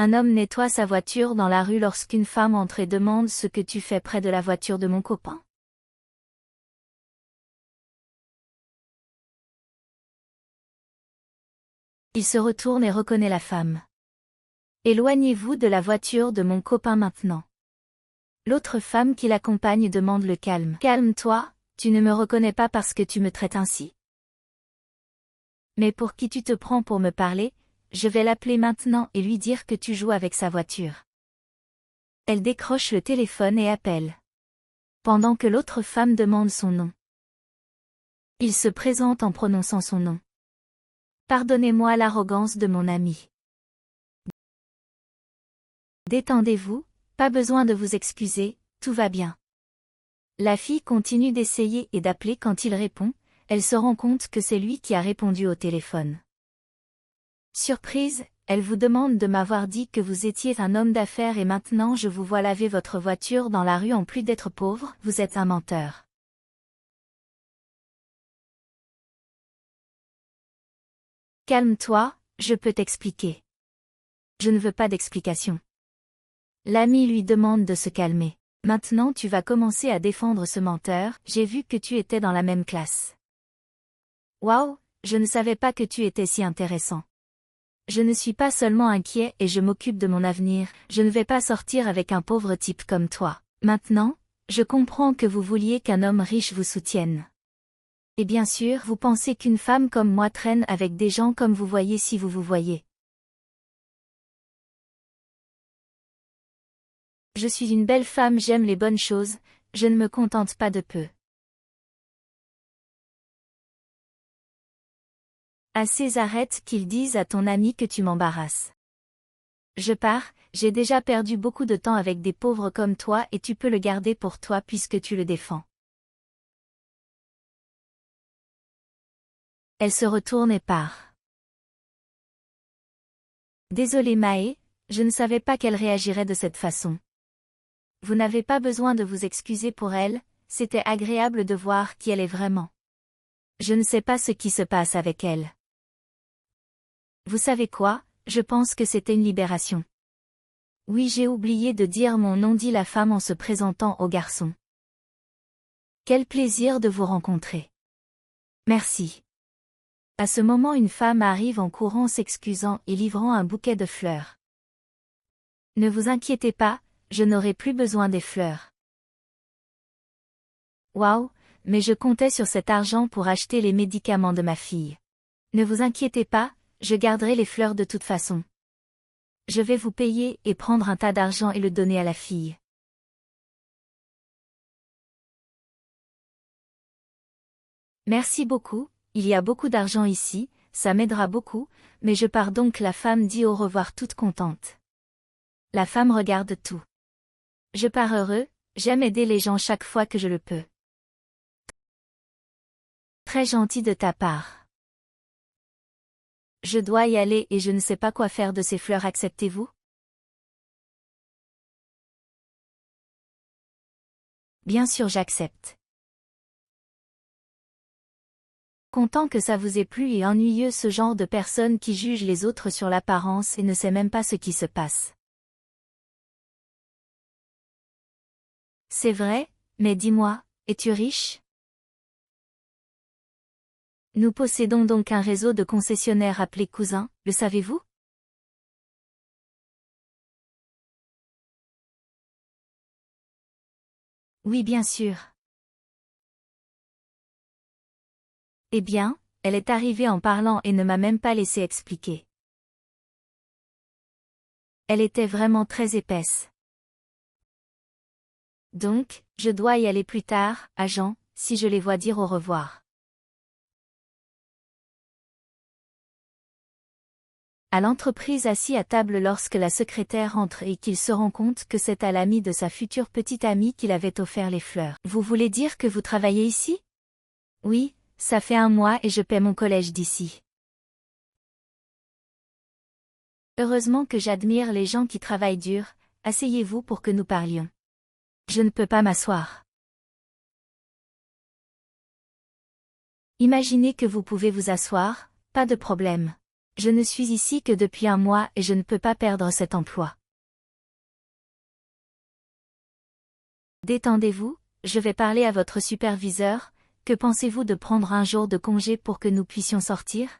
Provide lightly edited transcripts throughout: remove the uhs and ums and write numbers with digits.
Un homme nettoie sa voiture dans la rue lorsqu'une femme entre et demande ce que tu fais près de la voiture de mon copain. Il se retourne et reconnaît la femme. Éloignez-vous de la voiture de mon copain maintenant. L'autre femme qui l'accompagne demande le calme. Calme-toi, tu ne me reconnais pas parce que tu me traites ainsi. Mais pour qui tu te prends pour me parler? Je vais l'appeler maintenant et lui dire que tu joues avec sa voiture. Elle décroche le téléphone et appelle. Pendant que l'autre femme demande son nom. Il se présente en prononçant son nom. Pardonnez-moi l'arrogance de mon ami. Détendez-vous, pas besoin de vous excuser, tout va bien. La fille continue d'essayer et d'appeler quand il répond, elle se rend compte que c'est lui qui a répondu au téléphone. Surprise, elle vous demande de m'avoir dit que vous étiez un homme d'affaires et maintenant je vous vois laver votre voiture dans la rue en plus d'être pauvre, vous êtes un menteur. Calme-toi, je peux t'expliquer. Je ne veux pas d'explication. L'ami lui demande de se calmer. Maintenant tu vas commencer à défendre ce menteur, j'ai vu que tu étais dans la même classe. Waouh, je ne savais pas que tu étais si intéressant. Je ne suis pas seulement inquiet et je m'occupe de mon avenir, je ne vais pas sortir avec un pauvre type comme toi. Maintenant, je comprends que vous vouliez qu'un homme riche vous soutienne. Et bien sûr, vous pensez qu'une femme comme moi traîne avec des gens comme vous voyez si vous vous voyez. Je suis une belle femme, j'aime les bonnes choses, je ne me contente pas de peu. Assez, arrête qu'ils disent à ton ami que tu m'embarrasses. Je pars, j'ai déjà perdu beaucoup de temps avec des pauvres comme toi et tu peux le garder pour toi puisque tu le défends. Elle se retourne et part. Désolée Mae, je ne savais pas qu'elle réagirait de cette façon. Vous n'avez pas besoin de vous excuser pour elle, c'était agréable de voir qui elle est vraiment. Je ne sais pas ce qui se passe avec elle. Vous savez quoi, je pense que c'était une libération. Oui, j'ai oublié de dire mon nom, dit la femme en se présentant au garçon. Quel plaisir de vous rencontrer. Merci. À ce moment, une femme arrive en courant s'excusant et livrant un bouquet de fleurs. Ne vous inquiétez pas, je n'aurai plus besoin des fleurs. Waouh, mais je comptais sur cet argent pour acheter les médicaments de ma fille. Ne vous inquiétez pas, je garderai les fleurs de toute façon. Je vais vous payer et prendre un tas d'argent et le donner à la fille. Merci beaucoup, il y a beaucoup d'argent ici, ça m'aidera beaucoup, mais je pars donc. La femme dit au revoir toute contente. La femme regarde tout. Je pars heureux, j'aime aider les gens chaque fois que je le peux. Très gentil de ta part. Je dois y aller et je ne sais pas quoi faire de ces fleurs, acceptez-vous? Bien sûr, j'accepte. Content que ça vous ait plu et ennuyeux ce genre de personne qui juge les autres sur l'apparence et ne sait même pas ce qui se passe. C'est vrai, mais dis-moi, es-tu riche? Nous possédons donc un réseau de concessionnaires appelé Cousin, le savez-vous? Oui, bien sûr. Eh bien, elle est arrivée en parlant et ne m'a même pas laissé expliquer. Elle était vraiment très épaisse. Donc, je dois y aller plus tard, agent, si je les vois, dire au revoir. À l'entreprise, assis à table lorsque la secrétaire entre et qu'il se rend compte que c'est à l'ami de sa future petite amie qu'il avait offert les fleurs. Vous voulez dire que vous travaillez ici? Oui, ça fait 1 mois et je paie mon collège d'ici. Heureusement que j'admire les gens qui travaillent dur, asseyez-vous pour que nous parlions. Je ne peux pas m'asseoir. Imaginez que vous pouvez vous asseoir, pas de problème. Je ne suis ici que depuis un mois et je ne peux pas perdre cet emploi. Détendez-vous, je vais parler à votre superviseur. Que pensez-vous de prendre un jour de congé pour que nous puissions sortir?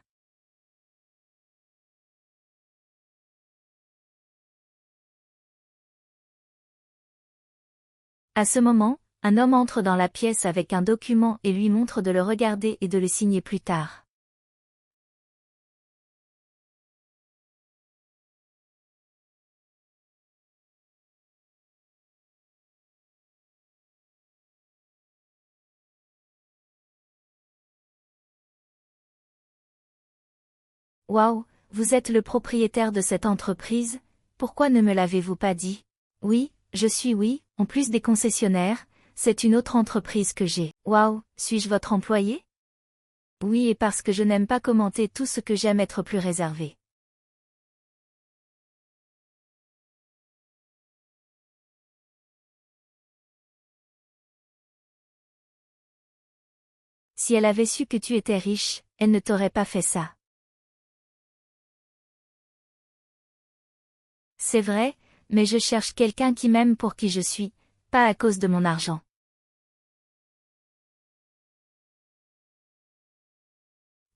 À ce moment, un homme entre dans la pièce avec un document et lui montre de le regarder et de le signer plus tard. Waouh, vous êtes le propriétaire de cette entreprise, pourquoi ne me l'avez-vous pas dit? Oui, je suis oui, en plus des concessionnaires, c'est une autre entreprise que j'ai. Waouh, suis-je votre employé? Oui, et parce que je n'aime pas commenter tout ce que j'aime être plus réservé. Si elle avait su que tu étais riche, elle ne t'aurait pas fait ça. C'est vrai, mais je cherche quelqu'un qui m'aime pour qui je suis, pas à cause de mon argent.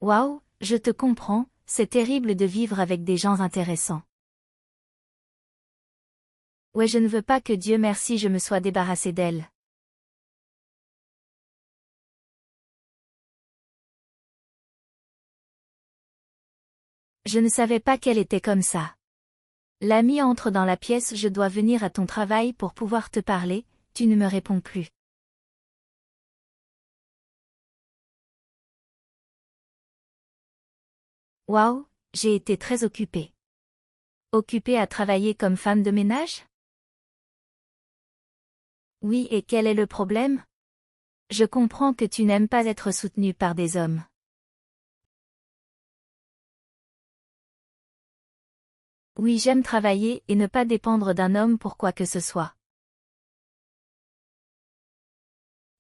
Waouh, je te comprends, c'est terrible de vivre avec des gens intéressants. Ouais, je ne veux pas que Dieu merci je me sois débarrassé d'elle. Je ne savais pas qu'elle était comme ça. L'ami entre dans la pièce, je dois venir à ton travail pour pouvoir te parler, tu ne me réponds plus. Waouh, j'ai été très occupée. Occupée à travailler comme femme de ménage? Oui, et quel est le problème? Je comprends que tu n'aimes pas être soutenue par des hommes. Oui, j'aime travailler et ne pas dépendre d'un homme pour quoi que ce soit.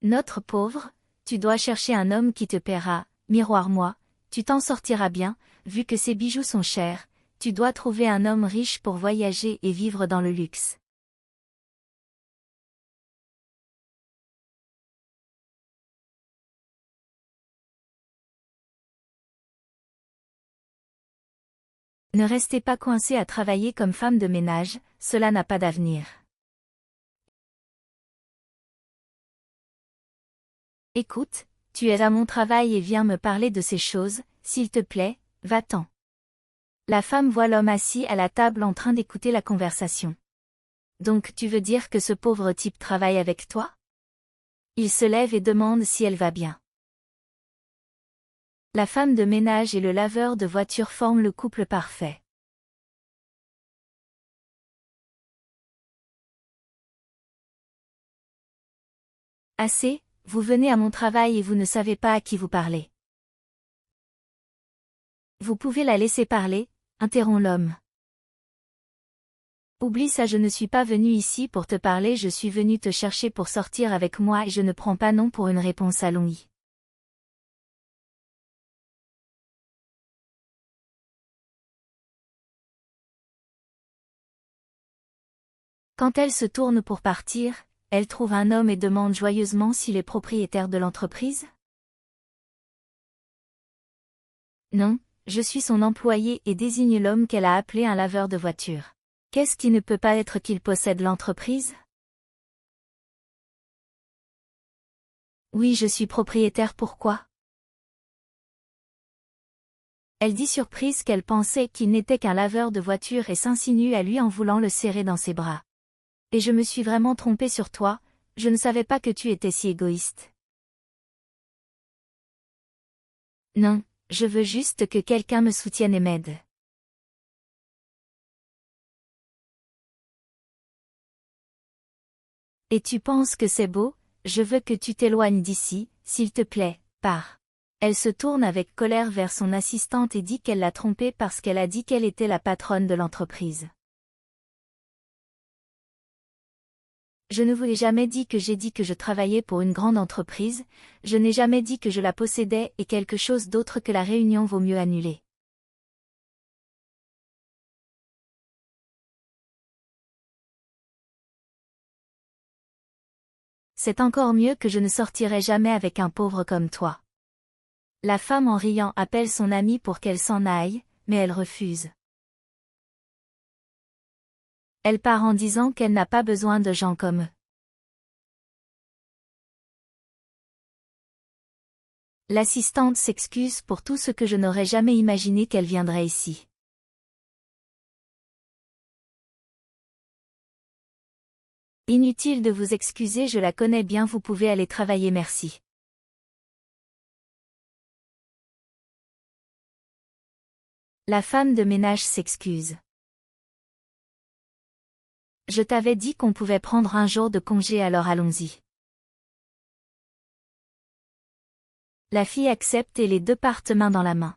Notre pauvre, tu dois chercher un homme qui te paiera, miroir-moi, tu t'en sortiras bien, vu que ces bijoux sont chers, tu dois trouver un homme riche pour voyager et vivre dans le luxe. Ne restez pas coincé à travailler comme femme de ménage, cela n'a pas d'avenir. Écoute, tu es à mon travail et viens me parler de ces choses, s'il te plaît, va-t'en. La femme voit l'homme assis à la table en train d'écouter la conversation. Donc tu veux dire que ce pauvre type travaille avec toi? Il se lève et demande si elle va bien. La femme de ménage et le laveur de voiture forment le couple parfait. Assez, vous venez à mon travail et vous ne savez pas à qui vous parlez. Vous pouvez la laisser parler, interrompt l'homme. Oublie ça, je ne suis pas venu ici pour te parler, je suis venu te chercher pour sortir avec moi et je ne prends pas non pour une réponse à l'ouïe. Quand elle se tourne pour partir, elle trouve un homme et demande joyeusement s'il est propriétaire de l'entreprise. Non, je suis son employé et désigne l'homme qu'elle a appelé un laveur de voiture. Qu'est-ce qui ne peut pas être qu'il possède l'entreprise? Oui, je suis propriétaire, pourquoi? Elle dit surprise qu'elle pensait qu'il n'était qu'un laveur de voiture et s'insinue à lui en voulant le serrer dans ses bras. Et je me suis vraiment trompée sur toi, je ne savais pas que tu étais si égoïste. Non, je veux juste que quelqu'un me soutienne et m'aide. Et tu penses que c'est beau? Je veux que tu t'éloignes d'ici, s'il te plaît, pars. Elle se tourne avec colère vers son assistante et dit qu'elle l'a trompée parce qu'elle a dit qu'elle était la patronne de l'entreprise. Je ne vous ai jamais dit que j'ai dit que je travaillais pour une grande entreprise, je n'ai jamais dit que je la possédais et quelque chose d'autre que la réunion vaut mieux annuler. C'est encore mieux que je ne sortirai jamais avec un pauvre comme toi. La femme en riant appelle son amie pour qu'elle s'en aille, mais elle refuse. Elle part en disant qu'elle n'a pas besoin de gens comme eux. L'assistante s'excuse pour tout ce que je n'aurais jamais imaginé qu'elle viendrait ici. Inutile de vous excuser, je la connais bien, vous pouvez aller travailler, merci. La femme de ménage s'excuse. Je t'avais dit qu'on pouvait prendre un jour de congé, alors allons-y. La fille accepte et les deux partent main dans la main.